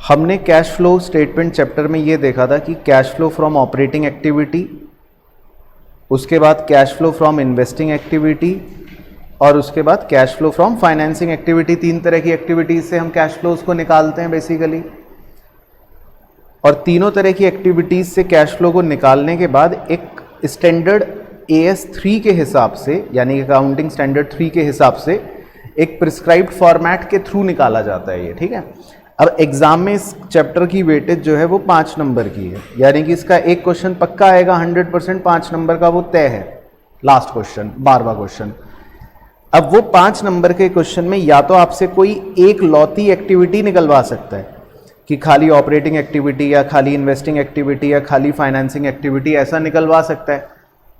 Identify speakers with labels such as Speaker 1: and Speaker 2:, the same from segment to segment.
Speaker 1: हमने cash flow statement chapter में ये देखा था कि cash flow from operating activity, उसके बाद cash flow from investing activity और उसके बाद cash flow from financing activity. तीन तरह की एक्टिविटीज से हम कैश फ्लोज को निकालते हैं बेसिकली, और तीनों तरह की एक्टिविटीज से कैश फ्लो को निकालने के बाद एक स्टैंडर्ड AS3 के हिसाब से, यानी अकाउंटिंग स्टैंडर्ड 3 के हिसाब से एक प्रिस्क्राइब्ड फॉर्मेट के थ्रू निकाला जाता है ये, ठीक है। अब एग्जाम में इस चैप्टर की वेटेज जो है वो 5 नंबर की है, यानी कि इसका एक क्वेश्चन पक्का आएगा 100%, 5 नंबर का वो तय है। लास्ट क्वेश्चन 12वां क्वेश्चन। अब वो 5 नंबर के क्वेश्चन में या तो आपसे कोई एक लौती एक्टिविटी निकलवा सकता है कि खाली ऑपरेटिंग एक्टिविटी या खाली इन्वेस्टिंग एक्टिविटी या खाली फाइनेंसिंग एक्टिविटी, ऐसा निकलवा सकता है।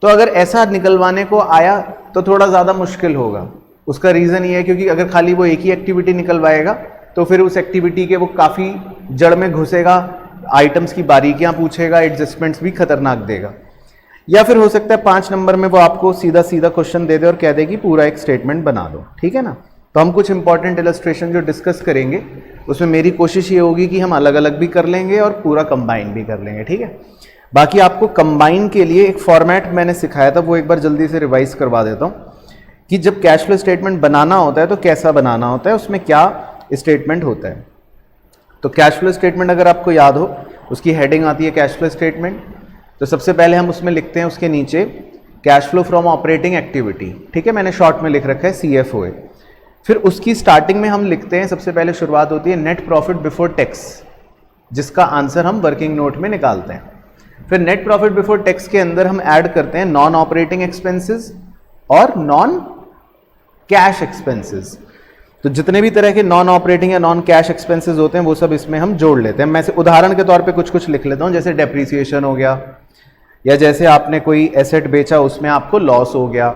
Speaker 1: तो अगर ऐसा निकलवाने को आया तो थोड़ा ज़्यादा मुश्किल होगा। उसका रीज़न ये है क्योंकि अगर खाली वो एक ही एक्टिविटी निकलवाएगा तो फिर उस एक्टिविटी के वो काफ़ी जड़ में घुसेगा, आइटम्स की बारीकियां पूछेगा, एडजस्टमेंट्स भी खतरनाक देगा। या फिर हो सकता है 5 नंबर में वो आपको सीधा सीधा क्वेश्चन दे दे और कह दे कि पूरा एक स्टेटमेंट बना दो, ठीक है ना। तो हम कुछ इंपॉर्टेंट इलस्ट्रेशन जो डिस्कस करेंगे उसमें मेरी कोशिश ये होगी कि हम अलग अलग भी कर लेंगे और पूरा कंबाइन भी कर लेंगे, ठीक है। बाकी आपको कंबाइन के लिए एक फॉर्मेट मैंने सिखाया था, वो एक बार जल्दी से रिवाइज करवा देता हूँ कि जब कैश फ्लो स्टेटमेंट बनाना होता है तो कैसा बनाना होता है, उसमें क्या स्टेटमेंट होता है। तो कैश फ्लो स्टेटमेंट अगर आपको याद हो, उसकी हेडिंग आती है कैश फ्लो स्टेटमेंट। तो सबसे पहले हम उसमें लिखते हैं उसके नीचे cash flow from operating activity, ठीक है, मैंने शॉर्ट में लिख रखा है CFOA। फिर उसकी स्टार्टिंग में हम लिखते हैं, सबसे पहले शुरुआत होती है नेट प्रॉफिट बिफोर टैक्स, जिसका आंसर हम वर्किंग नोट में निकालते हैं। फिर नेट प्रॉफिट बिफोर टैक्स के अंदर हम ऐड करते हैं नॉन ऑपरेटिंग एक्सपेंसेस और नॉन कैश एक्सपेंसेस। तो जितने भी तरह के नॉन ऑपरेटिंग या नॉन कैश एक्सपेंसेस होते हैं वो सब इसमें हम जोड़ लेते हैं। मैं से उदाहरण के तौर पे कुछ कुछ लिख लेता हूँ, जैसे डेप्रीसिएशन हो गया, या जैसे आपने कोई एसेट बेचा उसमें आपको लॉस हो गया,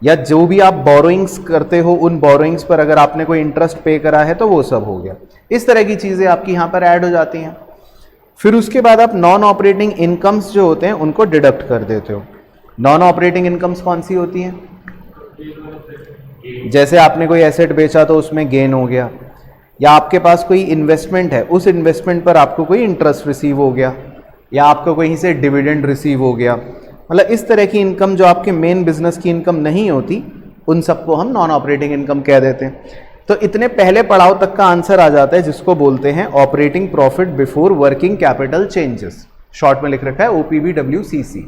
Speaker 1: या जो भी आप बोरोइंग्स करते हो उन बोरोइंग्स पर अगर आपने कोई इंटरेस्ट पे करा है तो वो सब हो गया। इस तरह की चीज़ें आपकी यहाँ पर ऐड हो जाती हैं। फिर उसके बाद आप नॉन ऑपरेटिंग इनकम्स जो होते हैं उनको डिडक्ट कर देते हो। नॉन ऑपरेटिंग इनकम्स कौन सी होती हैं? जैसे आपने कोई एसेट बेचा तो उसमें गेन हो गया, या आपके पास कोई इन्वेस्टमेंट है, उस इन्वेस्टमेंट पर आपको कोई इंटरेस्ट रिसीव हो गया, या आपको कहीं से डिविडेंड रिसीव हो गया। मतलब इस तरह की इनकम जो आपके मेन बिजनेस की इनकम नहीं होती, उन सबको हम नॉन ऑपरेटिंग इनकम कह देते हैं। तो इतने पहले पड़ाव तक का आंसर आ जाता है जिसको बोलते हैं operating profit before working capital changes, short में लिख रखा है OPBWCC।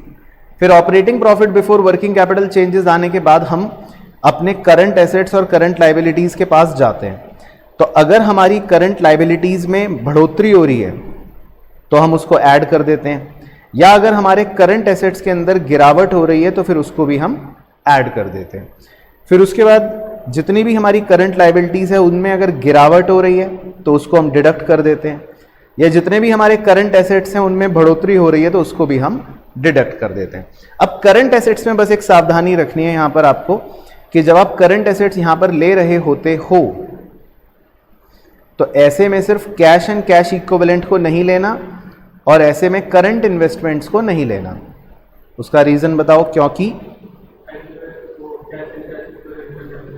Speaker 1: फिर operating profit before working capital changes आने के बाद हम अपने करंट एसेट्स और करंट लाइबिलिटीज के पास जाते हैं। तो अगर हमारी करंट लाइबिलिटीज में बढ़ोतरी हो रही है तो हम उसको ऐड कर देते हैं, या अगर हमारे करंट एसेट्स के अंदर गिरावट हो रही है तो फिर उसको भी हम ऐड कर देते हैं। फिर उसके बाद जितनी भी हमारी करंट लाइबिलिटीज है उनमें अगर गिरावट हो रही है तो उसको हम डिडक्ट कर देते हैं, या जितने भी हमारे करंट एसेट्स हैं उनमें बढ़ोतरी हो रही है तो उसको भी हम डिडक्ट कर देते हैं। अब करंट एसेट्स में बस एक सावधानी रखनी है यहाँ पर आपको कि जब आप करंट एसेट्स यहां पर ले रहे होते हो तो ऐसे में सिर्फ कैश एंड कैश इक्विवेलेंट को नहीं लेना और ऐसे में करंट इन्वेस्टमेंट्स को नहीं लेना। उसका रीजन बताओ, क्योंकि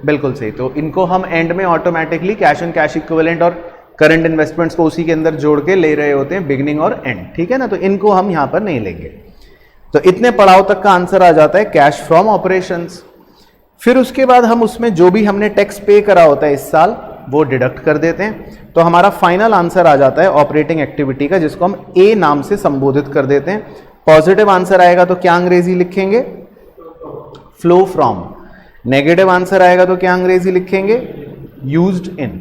Speaker 1: बिल्कुल सही, तो इनको हम एंड में automatically cash and cash equivalent और करंट इन्वेस्टमेंट्स को उसी के अंदर जोड़ के ले रहे होते हैं, बिगिनिंग और एंड, ठीक है ना। तो इनको हम यहां पर नहीं लेंगे। तो इतने पड़ाव तक का आंसर आ जाता है कैश फ्रॉम ऑपरेशंस। फिर उसके बाद हम उसमें जो भी हमने टैक्स पे करा होता है इस साल वो डिडक्ट कर देते हैं। तो हमारा फाइनल आंसर आ जाता है ऑपरेटिंग एक्टिविटी का, जिसको हम A नाम से संबोधित कर देते हैं। पॉजिटिव आंसर आएगा तो क्या अंग्रेजी लिखेंगे? Flow from. नेगेटिव आंसर आएगा तो क्या अंग्रेजी लिखेंगे? Used in.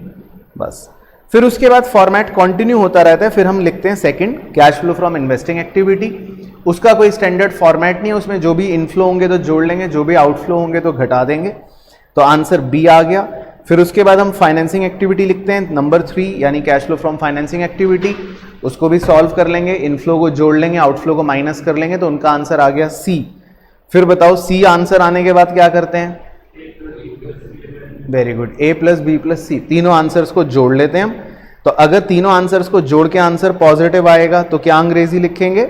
Speaker 1: बस। फिर उसके बाद फॉर्मेट कंटिन्यू होता रहता है। फिर हम लिखते हैं second cash flow from investing activity. उसका कोई स्टैंडर्ड फॉर्मेट नहीं है, उसमें जो भी इनफ्लो होंगे तो जोड़ लेंगे, जो भी आउटफ्लो होंगे तो घटा देंगे। तो आंसर B आ गया। फिर उसके बाद हम फाइनेंसिंग एक्टिविटी लिखते हैं नंबर 3, यानी cash flow from financing activity. उसको भी सॉल्व कर लेंगे, इनफ्लो को जोड़ लेंगे, आउटफ्लो को माइनस कर लेंगे, तो उनका आंसर आ गया C। फिर बताओ C आंसर आने के बाद क्या करते हैं? Very good, A + B + C, तीनों आंसर्स को जोड़ लेते हैं हम। तो अगर तीनों आंसर्स को जोड़ के आंसर पॉजिटिव आएगा तो क्या अंग्रेजी लिखेंगे?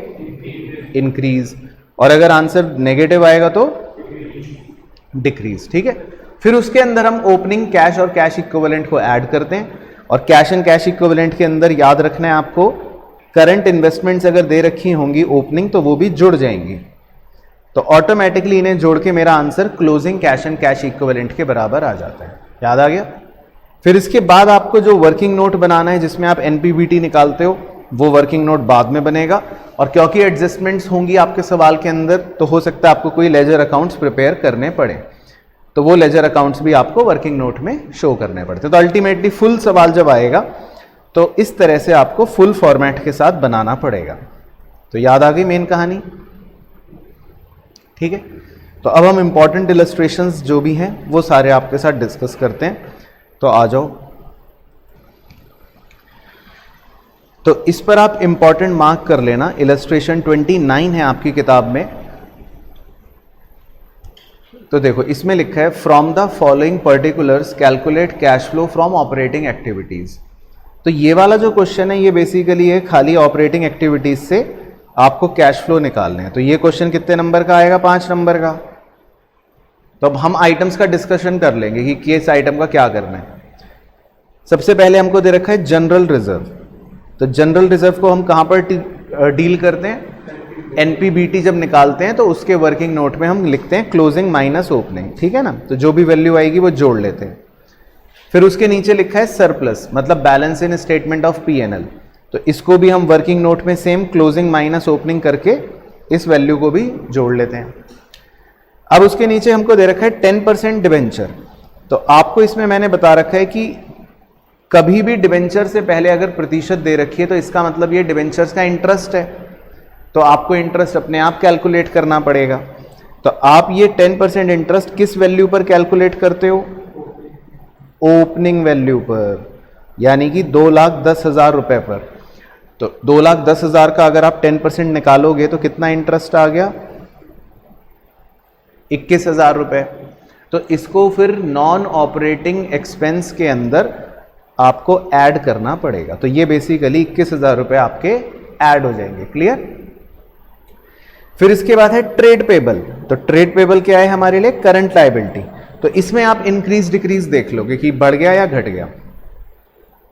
Speaker 1: इंक्रीज। और अगर आंसर नेगेटिव आएगा तो डिक्रीज, ठीक है। फिर उसके अंदर हम ओपनिंग कैश और कैश इक्विवेलेंट को ऐड करते हैं। और कैश एंड कैश इक्विवेलेंट के अंदर याद रखना है आपको, करंट इन्वेस्टमेंट्स अगर दे रखी होंगी ओपनिंग तो वो भी जुड़ जाएंगी, तो ऑटोमेटिकली इन्हें जोड़ के मेरा answer closing cash and cash equivalent के बराबर आ जाता है। याद आ गया? फिर इसके बाद आपको जो वर्किंग नोट बनाना है जिसमें आप एनपीबीटी निकालते हो, वो वर्किंग नोट बाद में बनेगा। और क्योंकि एडजस्टमेंट्स होंगी आपके सवाल के अंदर, तो हो सकता है आपको कोई लेजर अकाउंट्स प्रिपेयर करने पड़े, तो वो लेजर अकाउंट्स भी आपको वर्किंग नोट में शो करने पड़ते। तो अल्टीमेटली फुल सवाल जब आएगा तो इस तरह से आपको फुल फॉर्मेट के साथ बनाना पड़ेगा। तो याद आ गई मेन कहानी? ठीक है, तो अब हम इंपॉर्टेंट इलस्ट्रेशंस जो भी हैं वो सारे आपके साथ डिस्कस करते हैं। तो आ जाओ, तो इस पर आप इंपॉर्टेंट मार्क कर लेना। इलस्ट्रेशन 29 है आपकी किताब में। तो देखो इसमें लिखा है from the following particulars calculate cash flow from operating activities. तो ये वाला जो क्वेश्चन है ये बेसिकली है खाली ऑपरेटिंग एक्टिविटीज से आपको कैश फ्लो निकालने हैं। तो ये क्वेश्चन कितने नंबर का आएगा? 5 नंबर का। तो अब हम आइटम्स का डिस्कशन कर लेंगे कि किस आइटम का क्या करना है। सबसे पहले हमको दे रखा है जनरल रिजर्व। तो जनरल रिजर्व को हम कहां पर डील करते हैं? एनपीबीटी जब निकालते हैं तो उसके वर्किंग नोट में हम लिखते हैं क्लोजिंग माइनस ओपनिंग, ठीक है ना। तो जो भी वैल्यू आएगी वो जोड़ लेते हैं। फिर उसके नीचे लिखा है सरप्लस, मतलब balance in statement of PNL. तो इसको भी हम वर्किंग नोट में सेम क्लोजिंग माइनस ओपनिंग करके इस वैल्यू को भी जोड़ लेते हैं। अब उसके नीचे हमको दे रखा है 10% डिवेंचर। तो आपको इसमें मैंने बता रखा है कि कभी भी डिवेंचर से पहले अगर प्रतिशत दे रखी है तो इसका मतलब ये डिवेंचर्स का इंटरेस्ट है, तो आपको इंटरेस्ट अपने आप कैलकुलेट करना पड़ेगा। तो आप ये 10% इंटरेस्ट किस वैल्यू पर कैलकुलेट करते हो? ओपनिंग वैल्यू पर, यानी कि 2,10,000 रुपए पर। तो 2,10,000 का अगर आप 10% निकालोगे तो कितना इंटरेस्ट आ गया? 21,000 रुपए। तो इसको फिर नॉन ऑपरेटिंग एक्सपेंस के अंदर आपको ऐड करना पड़ेगा। तो ये बेसिकली 21,000 रुपए आपके ऐड हो जाएंगे। क्लियर? फिर इसके बाद है ट्रेड पेबल। तो ट्रेड पेबल क्या है हमारे लिए? Current liability. तो इसमें आप इंक्रीज डिक्रीज देख लोगे कि बढ़ गया या घट गया।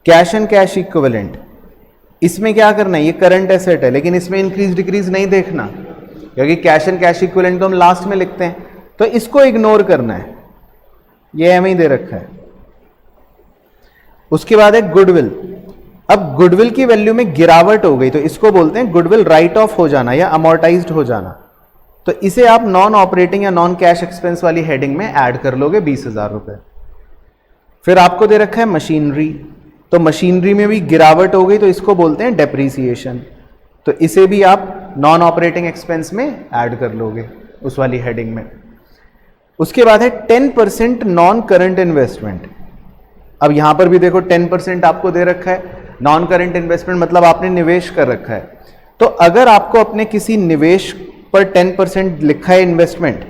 Speaker 1: कैश एंड कैश इक्विवेलेंट, इसमें क्या करना है? ये करंट एसेट है, लेकिन इसमें इंक्रीज डिक्रीज नहीं देखना, क्योंकि कैश एंड कैश इक्विवेलेंट तो हम लास्ट में लिखते हैं, तो इसको इग्नोर करना है। ये एम ही दे रखा है। उसके बाद है गुडविल। अब गुडविल की वैल्यू में गिरावट हो गई तो इसको बोलते हैं गुडविल राइट ऑफ हो जाना या अमोर्टाइज्ड हो जाना। तो इसे आप नॉन ऑपरेटिंग या नॉन कैश एक्सपेंस वाली हेडिंग में ऐड कर लोगे 20,000 रुपए। फिर आपको दे रखा है मशीनरी। तो मशीनरी में भी गिरावट हो गई तो इसको बोलते हैं डेप्रीसिएशन। तो इसे भी आप नॉन ऑपरेटिंग एक्सपेंस में ऐड कर लोगे उस वाली हेडिंग में। उसके बाद है 10% नॉन करंट इन्वेस्टमेंट। अब यहां पर भी देखो 10% आपको दे रखा है। नॉन करंट इन्वेस्टमेंट मतलब आपने निवेश कर रखा है। तो अगर आपको अपने किसी निवेश पर 10% लिखा है इन्वेस्टमेंट,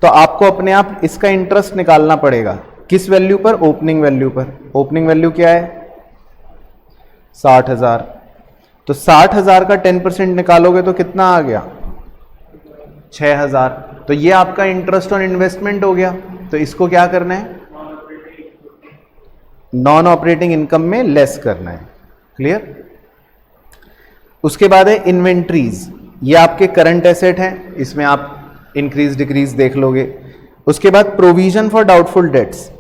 Speaker 1: तो आपको अपने आप इसका इंटरेस्ट निकालना पड़ेगा। किस वैल्यू पर? ओपनिंग वैल्यू पर। ओपनिंग वैल्यू क्या है? 60,000। तो 60,000 का 10% निकालोगे तो कितना आ गया? 6,000। तो ये आपका इंटरेस्ट ऑन इन्वेस्टमेंट हो गया। तो इसको क्या करना है? नॉन ऑपरेटिंग इनकम में लेस करना है। क्लियर? उसके बाद है इन्वेंट्रीज। ये आपके करंट एसेट हैं, इसमें आप इंक्रीज डिक्रीज देख लोगे। उसके बाद प्रोविजन फॉर डाउटफुल डेट्स।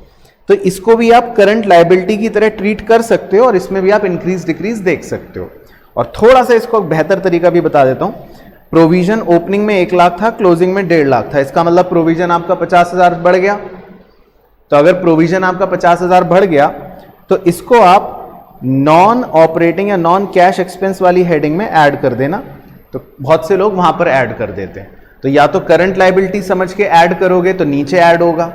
Speaker 1: तो इसको भी आप करंट लायबिलिटी की तरह ट्रीट कर सकते हो और इसमें भी आप इंक्रीज डिक्रीज देख सकते हो। और थोड़ा सा इसको बेहतर तरीका भी बता देता हूं। प्रोविजन ओपनिंग में 1 लाख था, क्लोजिंग में 1.5 लाख था। इसका मतलब प्रोविजन आपका 50,000 बढ़ गया। तो अगर प्रोविजन आपका 50,000 बढ़ गया तो इसको आप नॉन ऑपरेटिंग या नॉन कैश एक्सपेंस वाली हेडिंग में ऐड कर देना। तो बहुत से लोग वहां पर ऐड कर देते हैं। तो या तो करंट लायबिलिटी समझ के ऐड करोगे तो नीचे ऐड होगा,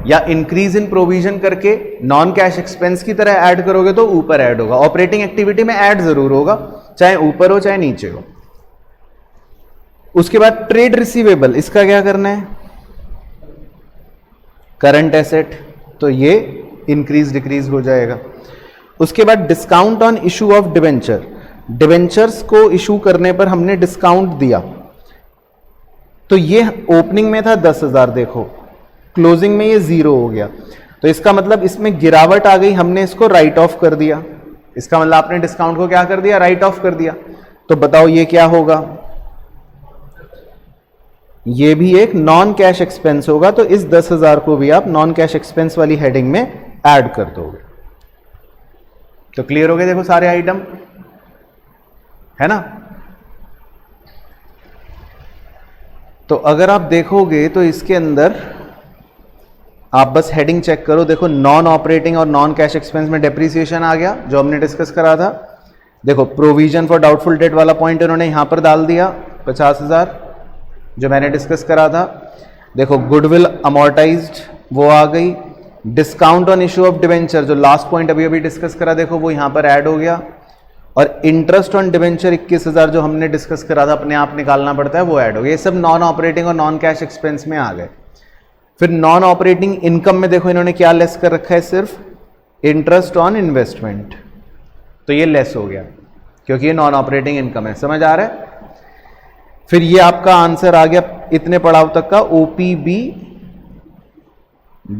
Speaker 1: या इंक्रीज इन प्रोविजन करके नॉन कैश एक्सपेंस की तरह ऐड करोगे तो ऊपर ऐड होगा। ऑपरेटिंग एक्टिविटी में ऐड जरूर होगा, चाहे ऊपर हो चाहे नीचे हो। उसके बाद ट्रेड रिसीवेबल, इसका क्या करना है? करंट एसेट, तो ये इंक्रीज डिक्रीज हो जाएगा। उसके बाद discount on issue of debenture. Debentures को इशू करने पर हमने डिस्काउंट दिया, तो ये ओपनिंग में था 10,000, देखो क्लोजिंग में ये 0 हो गया। तो इसका मतलब इसमें गिरावट आ गई, हमने इसको राइट ऑफ कर दिया। इसका मतलब आपने डिस्काउंट को क्या कर दिया, राइट ऑफ कर दिया। तो बताओ ये क्या होगा, ये भी एक नॉन कैश एक्सपेंस होगा, तो इस 10,000 को भी आप नॉन कैश एक्सपेंस वाली हेडिंग में ऐड कर दोगे। तो क्लियर हो गए, देखो सारे आइटम, है ना। तो अगर आप देखोगे तो इसके अंदर आप बस हेडिंग चेक करो, देखो नॉन ऑपरेटिंग और नॉन कैश एक्सपेंस में डेप्रीसिएशन आ गया जो हमने डिस्कस करा था। देखो प्रोविजन फॉर डाउटफुल डेट वाला पॉइंट इन्होंने यहां पर डाल दिया 50,000 जो मैंने डिस्कस करा था। देखो गुडविल अमोर्टाइज्ड वो आ गई। Discount on issue of debenture जो लास्ट पॉइंट अभी अभी डिस्कस करा, देखो वो यहां पर ऐड हो गया। और इंटरेस्ट ऑन डिवेंचर 21,000 जो हमने डिस्कस करा था, अपने आप निकालना पड़ता है, वो ऐड हो गया। ये सब नॉन ऑपरेटिंग और नॉन कैश एक्सपेंस में आ गए। फिर नॉन ऑपरेटिंग इनकम में देखो इन्होंने क्या लेस कर रखा है, सिर्फ इंटरेस्ट ऑन इन्वेस्टमेंट, तो ये लेस हो गया क्योंकि ये नॉन ऑपरेटिंग इनकम है। समझ आ रहा है। फिर ये आपका आंसर आ गया इतने पड़ाव तक का, ओपीबी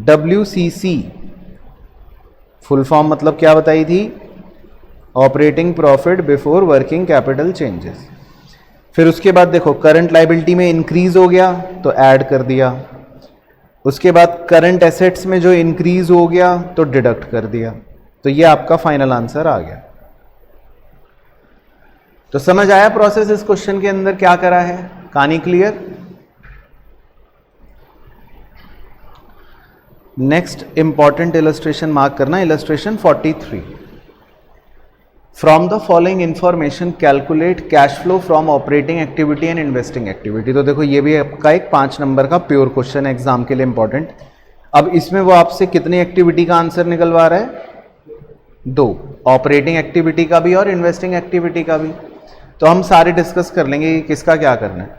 Speaker 1: WCC फुल फॉर्म मतलब क्या बताई थी, operating profit before working capital changes. फिर उसके बाद देखो करंट लायबिलिटी में इंक्रीज हो गया तो ऐड कर दिया। उसके बाद करंट एसेट्स में जो इंक्रीज हो गया तो डिडक्ट कर दिया। तो ये आपका फाइनल आंसर आ गया। तो समझ आया प्रोसेस इस क्वेश्चन के अंदर क्या करा है, कहानी clear. Next important illustration mark करना, illustration 43। From the following information calculate cash flow from operating activity and investing activity. तो देखो ये भी आपका एक 5 नंबर का प्योर क्वेश्चन है एग्जाम के लिए इंपॉर्टेंट। अब इसमें वो आपसे कितनी एक्टिविटी का आंसर निकलवा रहा है, 2, ऑपरेटिंग एक्टिविटी का भी और इन्वेस्टिंग एक्टिविटी का भी। तो हम सारे डिस्कस कर लेंगे कि किसका क्या करना है।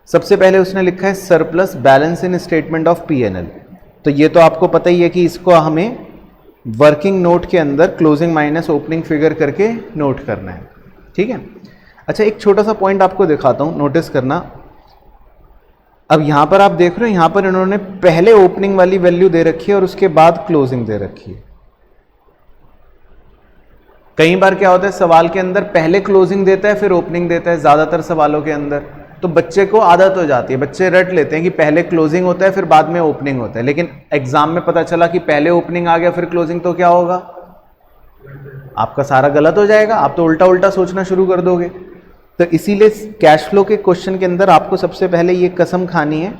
Speaker 1: सबसे पहले उसने लिखा है surplus balance in statement of P&L। तो ये तो आपको पता ही है कि इसको हमें वर्किंग नोट के अंदर क्लोजिंग माइनस ओपनिंग फिगर करके नोट करना है, ठीक है। अच्छा एक छोटा सा पॉइंट आपको दिखाता हूं, नोटिस करना। अब यहां पर आप देख रहे हो, यहां पर इन्होंने पहले ओपनिंग वाली वैल्यू दे रखी है और उसके बाद क्लोजिंग दे रखी है। कई बार क्या होता है सवाल के अंदर पहले क्लोजिंग देता है फिर ओपनिंग देता है, ज्यादातर सवालों के अंदर। तो बच्चे को आदत हो जाती है, बच्चे रट लेते हैं कि पहले क्लोजिंग होता है फिर बाद में ओपनिंग होता है। लेकिन एग्जाम में पता चला कि पहले ओपनिंग आ गया फिर क्लोजिंग, तो क्या होगा, आपका सारा गलत हो जाएगा, आप तो उल्टा उल्टा सोचना शुरू कर दोगे। तो इसीलिए कैश फ्लो के क्वेश्चन के अंदर आपको सबसे पहले ये कसम खानी है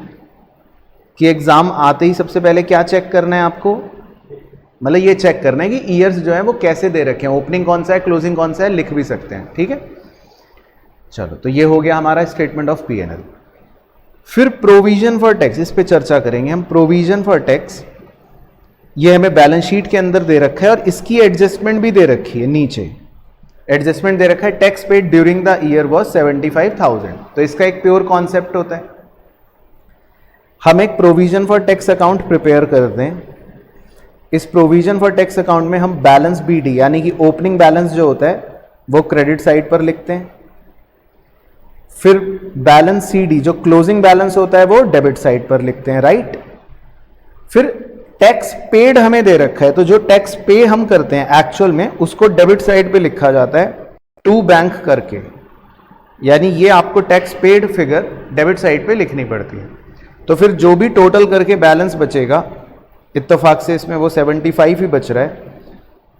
Speaker 1: कि एग्जाम आते ही सबसे पहले क्या चेक करना है आपको, मतलब ये चेक करना है कि ईयर्स जो है वो कैसे दे रखे हैं, ओपनिंग कौन सा है क्लोजिंग कौन सा है, लिख भी सकते हैं, ठीक है। चलो तो ये हो गया हमारा स्टेटमेंट ऑफ P&L। फिर प्रोविजन फॉर टैक्स, इस पे चर्चा करेंगे हम। प्रोविजन फॉर टैक्स ये हमें बैलेंस शीट के अंदर दे रखा है और इसकी एडजस्टमेंट भी दे रखी है, नीचे एडजस्टमेंट दे रखा है। Tax paid during the year was 75,000। तो इसका एक प्योर कॉन्सेप्ट होता है, हम एक provision for tax account prepare करते हैं। इस प्रोविजन फॉर टैक्स अकाउंट में हम बैलेंस BD यानी कि ओपनिंग बैलेंस जो होता है वो क्रेडिट साइड पर लिखते हैं। फिर बैलेंस CD जो क्लोजिंग बैलेंस होता है वो डेबिट साइड पर लिखते हैं, राइट। फिर टैक्स पेड हमें दे रखा है, तो जो टैक्स पे हम करते हैं एक्चुअल में उसको डेबिट साइड पे लिखा जाता है टू बैंक करके, यानी ये आपको tax paid figure debit side पे लिखनी पड़ती है। तो फिर जो भी टोटल करके बैलेंस बचेगा, इत्तेफाक से इसमें वो 75 ही बच रहा है,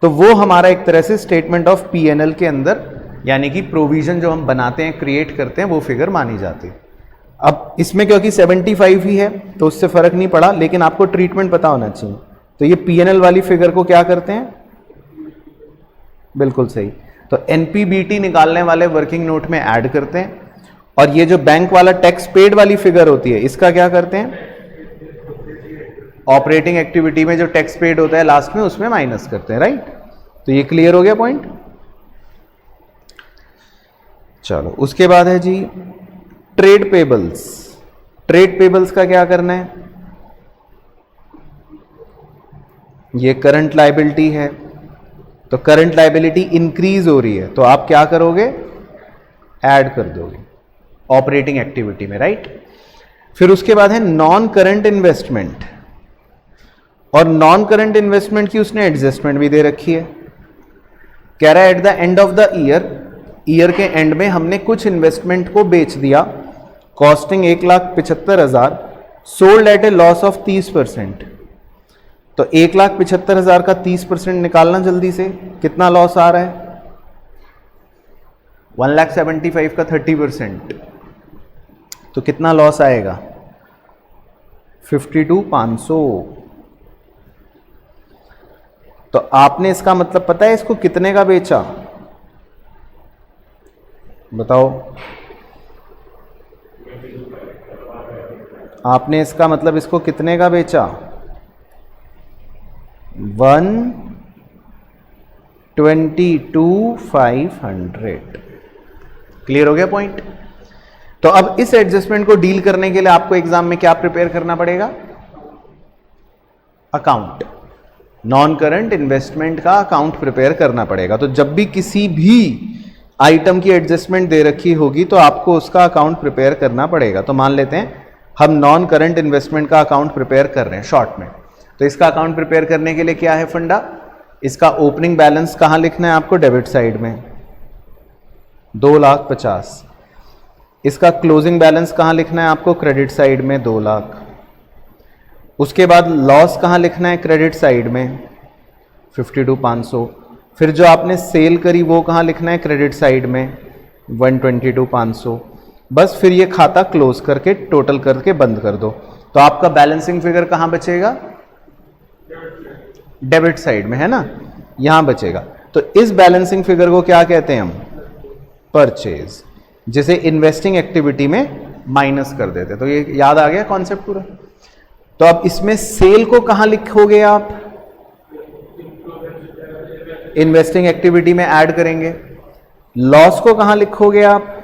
Speaker 1: तो वो हमारा एक तरह से स्टेटमेंट ऑफ P&L के अंदर यानी कि प्रोविजन जो हम बनाते हैं क्रिएट करते हैं वो फिगर मानी जाती है। अब इसमें क्योंकि 75 ही है तो उससे फर्क नहीं पड़ा, लेकिन आपको ट्रीटमेंट पता होना चाहिए। तो ये P&L वाली फिगर को क्या करते हैं, बिल्कुल सही, तो NPBT निकालने वाले वर्किंग नोट में ऐड करते हैं। और ये जो बैंक वाला टैक्स पेड वाली फिगर होती है इसका क्या करते हैं, ऑपरेटिंग एक्टिविटी में जो टैक्स पेड होता है लास्ट में उसमें माइनस करते हैं, राइट। तो ये क्लियर हो गया पॉइंट। चलो उसके बाद है जी ट्रेड पेबल्स। ट्रेड पेबल्स का क्या करना है, ये करंट लायबिलिटी है, तो करंट लायबिलिटी इंक्रीज हो रही है तो आप क्या करोगे, ऐड कर दोगे ऑपरेटिंग एक्टिविटी में, राइट। फिर उसके बाद है नॉन करंट इन्वेस्टमेंट, और नॉन करंट इन्वेस्टमेंट की उसने एडजस्टमेंट भी दे रखी है। कह रहा है at the end of the year के एंड में हमने कुछ इन्वेस्टमेंट को बेच दिया, costing 1,75,000, sold at A loss of 30%। तो 1,75,000 का 30% निकालना जल्दी से, कितना लॉस आ रहा है? 1,75,000 का 30%, तो कितना लॉस आएगा? 52,500। तो आपने इसका मतलब पता है इसको कितने का बेचा? बताओ। आपने इसका मतलब इसको कितने का बेचा? 122,500। क्लियर हो गया पॉइंट? तो अब इस एडजस्टमेंट को डील करने के लिए आपको एग्जाम में क्या प्रिपेयर करना पड़ेगा? अकाउंट, नॉन करंट इन्वेस्टमेंट का अकाउंट प्रिपेयर करना पड़ेगा। तो जब भी किसी भी आइटम की एडजस्टमेंट दे रखी होगी तो आपको उसका अकाउंट प्रिपेयर करना पड़ेगा। तो मान लेते हैं हम नॉन करंट इन्वेस्टमेंट का अकाउंट प्रिपेयर कर रहे हैं शॉर्ट में। तो इसका अकाउंट प्रिपेयर करने के लिए क्या है फंडा? इसका ओपनिंग बैलेंस कहां लिखना है आपको? डेबिट साइड में 2,50,000। इसका क्लोजिंग बैलेंस कहां लिखना है आपको? क्रेडिट साइड में 2,00,000। उसके बाद लॉस कहां लिखना है? क्रेडिट साइड में 52,500। फिर जो आपने सेल करी वो कहां लिखना है? क्रेडिट साइड में 122,500। बस फिर ये खाता क्लोज करके टोटल करके बंद कर दो। तो आपका बैलेंसिंग फिगर कहां बचेगा? डेबिट साइड में, है ना, यहां बचेगा। तो इस बैलेंसिंग फिगर को क्या कहते हैं हम? परचेज, जिसे इन्वेस्टिंग एक्टिविटी में माइनस कर देते। तो ये याद आ गया कॉन्सेप्ट पूरा। तो अब इसमें सेल को कहां लिखोगे आप? इन्वेस्टिंग एक्टिविटी में ऐड करेंगे। लॉस को कहां लिखोगे आप?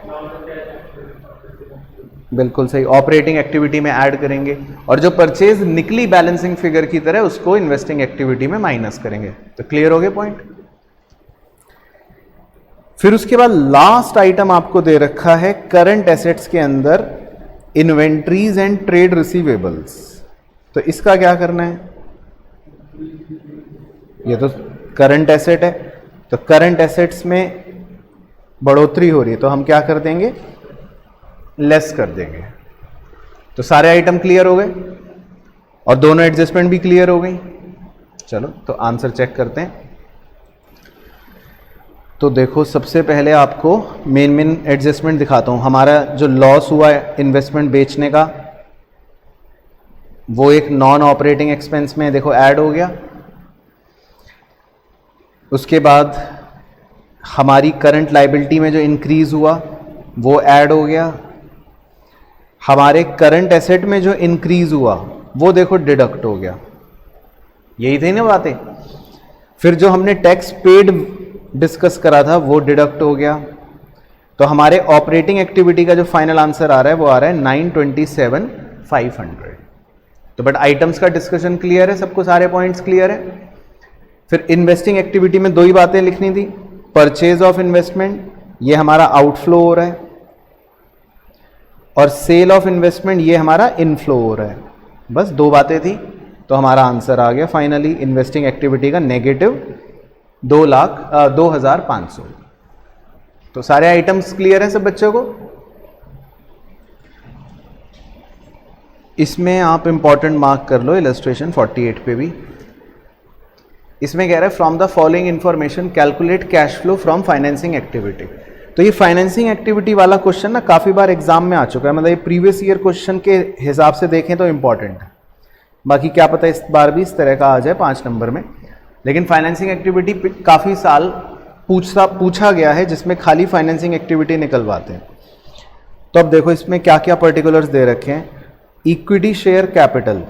Speaker 1: बिल्कुल सही, ऑपरेटिंग एक्टिविटी में ऐड करेंगे। और जो परचेज निकली बैलेंसिंग फिगर की तरह उसको इन्वेस्टिंग एक्टिविटी में माइनस करेंगे। तो क्लियर हो गया पॉइंट? फिर उसके बाद लास्ट आइटम आपको दे रखा है करंट एसेट्स के अंदर इन्वेंट्रीज एंड ट्रेड रिसीवेबल्स। तो इसका क्या करना है? ये तो करंट एसेट है, तो करंट एसेट्स में बढ़ोतरी हो रही है तो हम क्या कर देंगे? लेस कर देंगे। तो सारे आइटम क्लियर हो गए और दोनों एडजस्टमेंट भी क्लियर हो गई। चलो तो आंसर चेक करते हैं। तो देखो सबसे पहले आपको मेन एडजस्टमेंट दिखाता हूं। हमारा जो लॉस हुआ है इन्वेस्टमेंट बेचने का वो एक नॉन ऑपरेटिंग एक्सपेंस में देखो ऐड हो गया। उसके बाद हमारी करंट लायबिलिटी में जो इंक्रीज हुआ वो ऐड हो गया। हमारे करंट एसेट में जो इंक्रीज हुआ वो देखो डिडक्ट हो गया। यही थी ना बातें। फिर जो हमने टैक्स पेड डिस्कस करा था वो डिडक्ट हो गया। तो हमारे ऑपरेटिंग एक्टिविटी का जो फाइनल आंसर आ रहा है वो आ रहा है 927,500। तो बट आइटम्स का डिस्कशन क्लियर है, सबको सारे पॉइंट्स क्लियर है। फिर इन्वेस्टिंग एक्टिविटी में दो ही बातें लिखनी थी, परचेज ऑफ इन्वेस्टमेंट ये हमारा आउटफ्लो हो रहा है और सेल ऑफ इन्वेस्टमेंट ये हमारा इनफ्लो हो रहा है। बस दो बातें थी तो हमारा आंसर आ गया फाइनली इन्वेस्टिंग एक्टिविटी का -2,05,000। तो सारे आइटम्स क्लियर हैं सब बच्चों को? इसमें आप इंपॉर्टेंट मार्क कर लो इलस्ट्रेशन 48 पे भी। इसमें कह रहा है from the following information calculate cash flow from financing activity. तो ये फाइनेंसिंग एक्टिविटी वाला क्वेश्चन ना काफ़ी बार एग्जाम में आ चुका है, मतलब ये प्रीवियस ईयर क्वेश्चन के हिसाब से देखें तो इंपॉर्टेंट है। बाकी क्या पता इस बार भी इस तरह का आ जाए 5 नंबर में। लेकिन फाइनेंसिंग एक्टिविटी काफ़ी साल पूछा गया है जिसमें खाली फाइनेंसिंग एक्टिविटी निकलवाते हैं। तो अब देखो इसमें क्या क्या पर्टिकुलर्स दे रखे हैं। इक्विटी शेयर कैपिटल,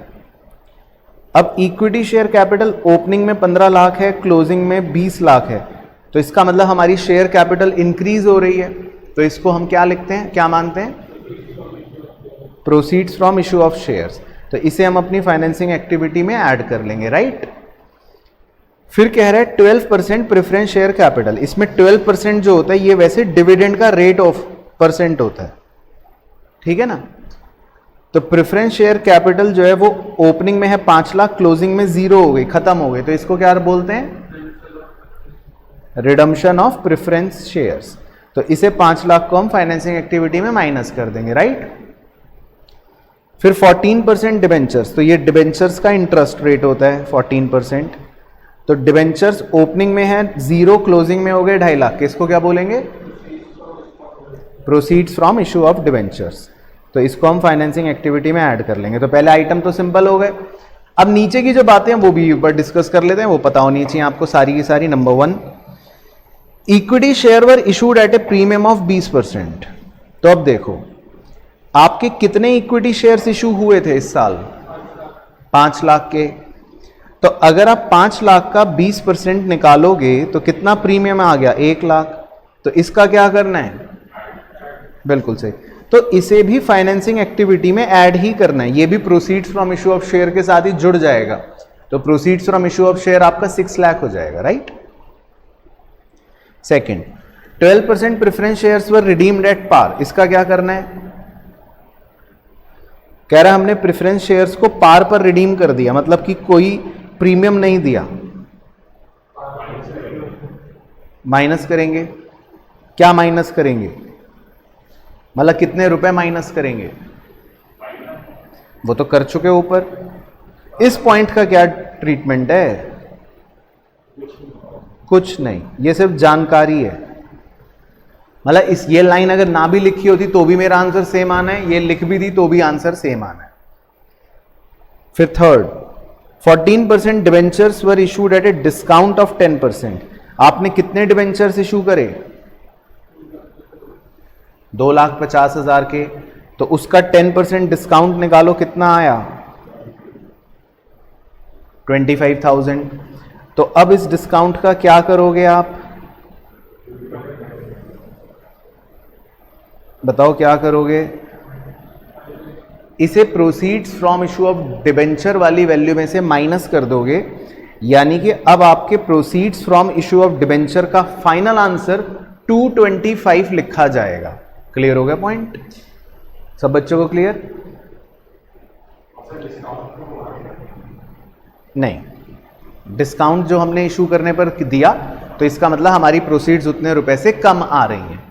Speaker 1: अब इक्विटी शेयर कैपिटल ओपनिंग में 15 लाख है, क्लोजिंग में 20 लाख है। तो इसका मतलब हमारी शेयर कैपिटल इंक्रीज हो रही है। तो इसको हम क्या लिखते हैं, क्या मानते हैं? Proceeds from issue of shares. तो इसे हम अपनी फाइनेंसिंग एक्टिविटी में ऐड कर लेंगे, राइट। फिर कह रहा है 12% प्रेफरेंस शेयर कैपिटल। इसमें 12% जो होता है ये वैसे डिविडेंड का रेट ऑफ परसेंट होता है, ठीक है ना। तो प्रेफरेंस शेयर कैपिटल जो है वो ओपनिंग में है 5 लाख, क्लोजिंग में 0 हो गई, खत्म हो गई। तो इसको क्या बोलते हैं? रिडम्पशन ऑफ प्रेफरेंस शेयर्स, तो इसे 5 लाख को हम फाइनेंसिंग एक्टिविटी में माइनस कर देंगे, राइट। फिर 14% डिबेंचर्स, तो ये डिबेंचर्स का इंटरेस्ट रेट होता है 14%, तो डिबेंचर्स ओपनिंग में है 0, क्लोजिंग में हो गए 2.5 लाख, इसको क्या बोलेंगे, proceeds from issue of debentures, तो इसको हम फाइनेंसिंग एक्टिविटी में ऐड कर लेंगे। तो पहले आइटम तो सिंपल हो गए। अब नीचे की जो बातें हैं वो भी एक बार डिस्कस कर लेते हैं, वो पता होनी चाहिए आपको सारी की सारी। Number 1, equity share were issued at A premium of 20%। तो अब देखो आपके कितने इक्विटी शेयर्स इशू हुए थे इस साल, 5 लाख के। तो अगर आप 5 लाख का 20% निकालोगे तो कितना प्रीमियम आ गया, 1 लाख। तो इसका क्या करना है, बिल्कुल सही, तो इसे भी फाइनेंसिंग एक्टिविटी में ऐड ही करना है, ये भी proceeds from issue of share के साथ ही जुड़ जाएगा। तो proceeds from issue of share आपका 6 लाख हो जाएगा, right. Second, 12% preference shares were redeemed at par, इसका क्या करना है, कह रहा है हमने प्रेफरेंस शेयर्स को पार पर रिडीम कर दिया, मतलब कि कोई प्रीमियम नहीं दिया, माइनस करेंगे। क्या माइनस करेंगे, मतलब कितने रुपए माइनस करेंगे, वो तो कर चुके ऊपर। इस पॉइंट का क्या ट्रीटमेंट है, कुछ नहीं, ये सिर्फ जानकारी है। मतलब इस ये लाइन अगर ना भी लिखी होती तो भी मेरा आंसर सेम आना है, ये लिख भी दी तो भी आंसर सेम आना है। फिर third, 14% debentures were issued at a discount of 10%। आपने कितने डिबेंचर्स इशू करे, 2,50,000 के, तो उसका 10% डिस्काउंट निकालो, कितना आया, 25,000। तो अब इस डिस्काउंट का क्या करोगे आप, बताओ क्या करोगे, इसे proceeds from issue of debenture वाली वैल्यू में से माइनस कर दोगे, यानी कि अब आपके proceeds from issue of debenture का फाइनल आंसर 225 लिखा जाएगा। क्लियर हो गया पॉइंट, सब बच्चों को क्लियर? नहीं, डिस्काउंट जो हमने इशू करने पर दिया तो इसका मतलब हमारी प्रोसीड्स उतने रुपए से कम आ रही हैं,